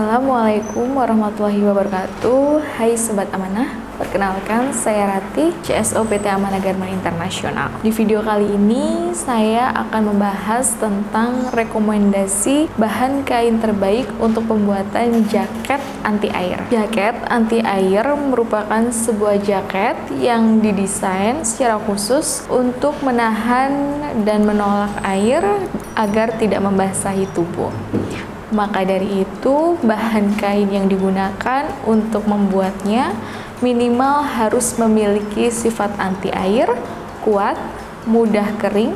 Assalamualaikum warahmatullahi wabarakatuh. Hai Sobat Amanah, perkenalkan saya Rati, CSO PT Amanah Garment Internasional. Di video kali ini saya akan membahas tentang rekomendasi bahan kain terbaik untuk pembuatan jaket anti air. Jaket anti air merupakan sebuah jaket yang didesain secara khusus untuk menahan dan menolak air agar tidak membasahi tubuh. Maka dari itu, bahan kain yang digunakan untuk membuatnya minimal harus memiliki sifat anti air, kuat, mudah kering,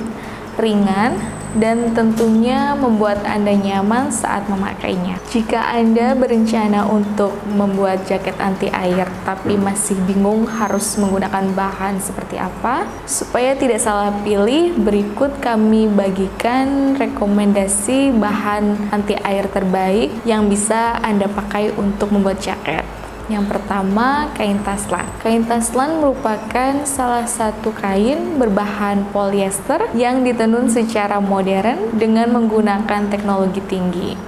ringan, dan tentunya membuat Anda nyaman saat memakainya. Jika Anda berencana untuk membuat jaket anti air tapi masih bingung harus menggunakan bahan seperti apa, supaya tidak salah pilih, berikut kami bagikan rekomendasi bahan anti air terbaik yang bisa Anda pakai untuk membuat jaket. Yang pertama, kain taslan. Kain taslan merupakan salah satu kain berbahan polyester yang ditenun secara modern dengan menggunakan teknologi tinggi.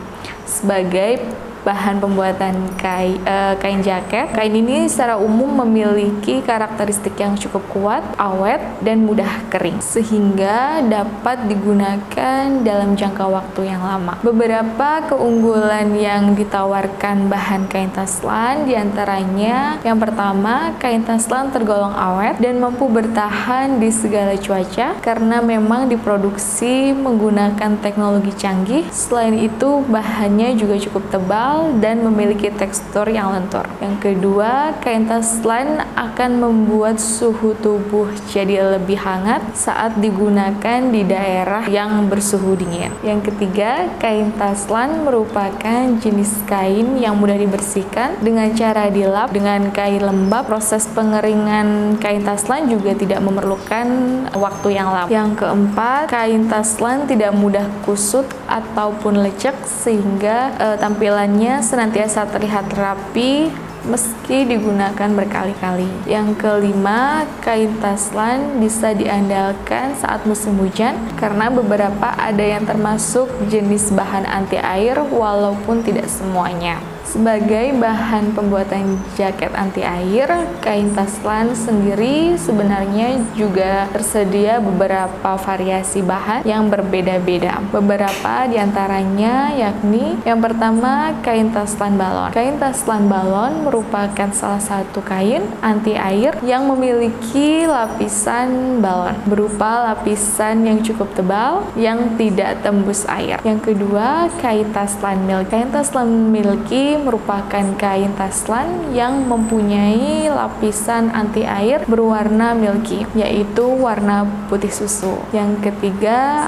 Sebagai bahan pembuatan kain jaket, kain ini secara umum memiliki karakteristik yang cukup kuat, awet, dan mudah kering, sehingga dapat digunakan dalam jangka waktu yang lama. Beberapa keunggulan yang ditawarkan bahan kain taslan diantaranya, yang pertama, kain taslan tergolong awet dan mampu bertahan di segala cuaca karena memang diproduksi menggunakan teknologi canggih. Selain itu, bahannya juga cukup tebal dan memiliki tekstur yang lentur. Yang kedua, kain taslan akan membuat suhu tubuh jadi lebih hangat saat digunakan di daerah yang bersuhu dingin. Yang ketiga, kain taslan merupakan jenis kain yang mudah dibersihkan dengan cara dilap dengan kain lembab. Proses pengeringan kain taslan juga tidak memerlukan waktu yang lama. Yang keempat, kain taslan tidak mudah kusut ataupun lecek sehingga tampilannya senantiasa terlihat rapi meski digunakan berkali-kali. Yang kelima, kain taslan bisa diandalkan saat musim hujan karena beberapa ada yang termasuk jenis bahan anti air walaupun tidak semuanya. Sebagai bahan pembuatan jaket anti air, kain taslan sendiri sebenarnya juga tersedia beberapa variasi bahan yang berbeda-beda. Beberapa diantaranya yakni yang pertama, kain taslan balon. Kain taslan balon merupakan salah satu kain anti air yang memiliki lapisan balon berupa lapisan yang cukup tebal yang tidak tembus air. Yang kedua, kain taslan milk. Kain taslan milky merupakan kain taslan yang mempunyai lapisan anti air berwarna milky, yaitu warna putih susu. Yang ketiga,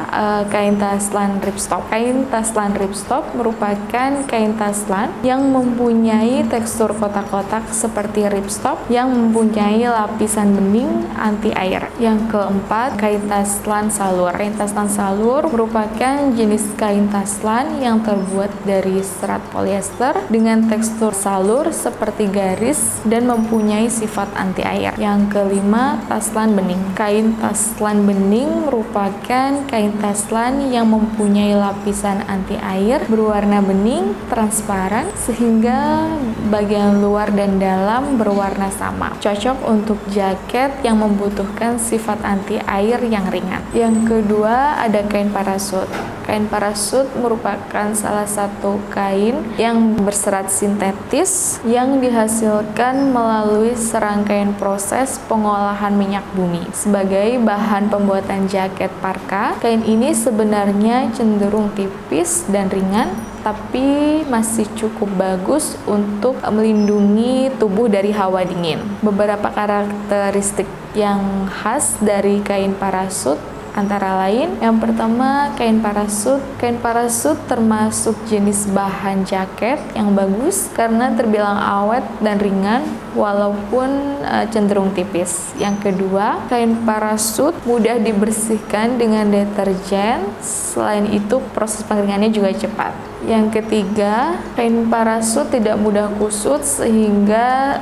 kain taslan ripstop. Kain taslan ripstop merupakan kain taslan yang mempunyai tekstur kotak-kotak seperti ripstop yang mempunyai lapisan bening anti air. Yang keempat, kain taslan salur. Kain taslan salur merupakan jenis kain taslan yang terbuat dari serat polyester dengan tekstur salur seperti garis dan mempunyai sifat anti air. Yang kelima, taslan bening. Kain taslan bening merupakan kain taslan yang mempunyai lapisan anti air berwarna bening, transparan, sehingga bagian luar dan dalam berwarna sama. Cocok untuk jaket yang membutuhkan sifat anti air yang ringan. Yang kedua, ada kain parasut. Kain parasut merupakan salah satu kain yang berserat sintetis yang dihasilkan melalui serangkaian proses pengolahan minyak bumi. Sebagai bahan pembuatan jaket parka, kain ini sebenarnya cenderung tipis dan ringan, tapi masih cukup bagus untuk melindungi tubuh dari hawa dingin. Beberapa karakteristik yang khas dari kain parasut antara lain, yang pertama, kain parasut. Kain parasut termasuk jenis bahan jaket yang bagus karena terbilang awet dan ringan walaupun cenderung tipis. Yang kedua, kain parasut mudah dibersihkan dengan deterjen. Selain itu, proses pengeringannya juga cepat. Yang ketiga, kain parasut tidak mudah kusut sehingga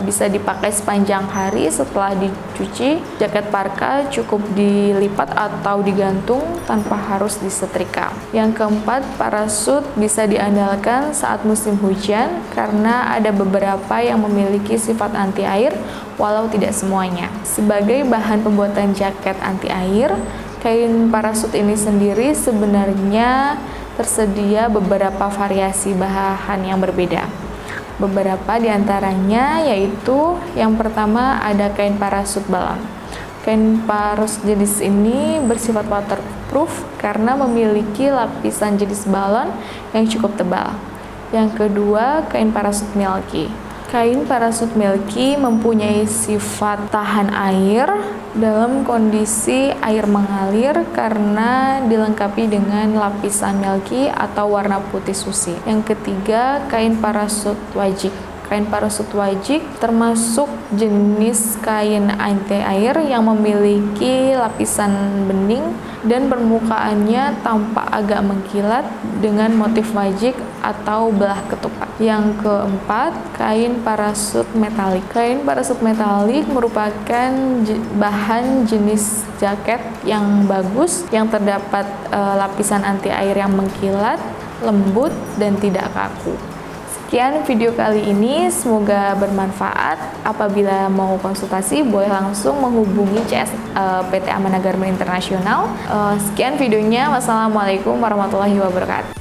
bisa dipakai sepanjang hari setelah dicuci. Jaket parka cukup dilipat atau digantung tanpa harus disetrika. Yang keempat, parasut bisa diandalkan saat musim hujan karena ada beberapa yang memiliki sifat anti air walau tidak semuanya. Sebagai bahan pembuatan jaket anti air, kain parasut ini sendiri sebenarnya tersedia beberapa variasi bahan yang berbeda. Beberapa diantaranya yaitu yang pertama ada kain parasut balon. Kain parasut jenis ini bersifat waterproof karena memiliki lapisan jenis balon yang cukup tebal. Yang kedua, kain parasut milky. Kain parasut milky mempunyai sifat tahan air dalam kondisi air mengalir karena dilengkapi dengan lapisan milky atau warna putih susi. Yang ketiga, kain parasut wajik. Kain parasut wajik termasuk jenis kain anti air yang memiliki lapisan bening dan permukaannya tampak agak mengkilat dengan motif wajik atau belah ketupat. Yang keempat, kain parasut metalik. Kain parasut metalik merupakan bahan jenis jaket yang bagus yang terdapat lapisan anti air yang mengkilat, lembut, dan tidak kaku. Sekian video kali ini, semoga bermanfaat. Apabila mau konsultasi, boleh langsung menghubungi CS PT Amanah Garment Internasional. Sekian videonya. Wassalamualaikum warahmatullahi wabarakatuh.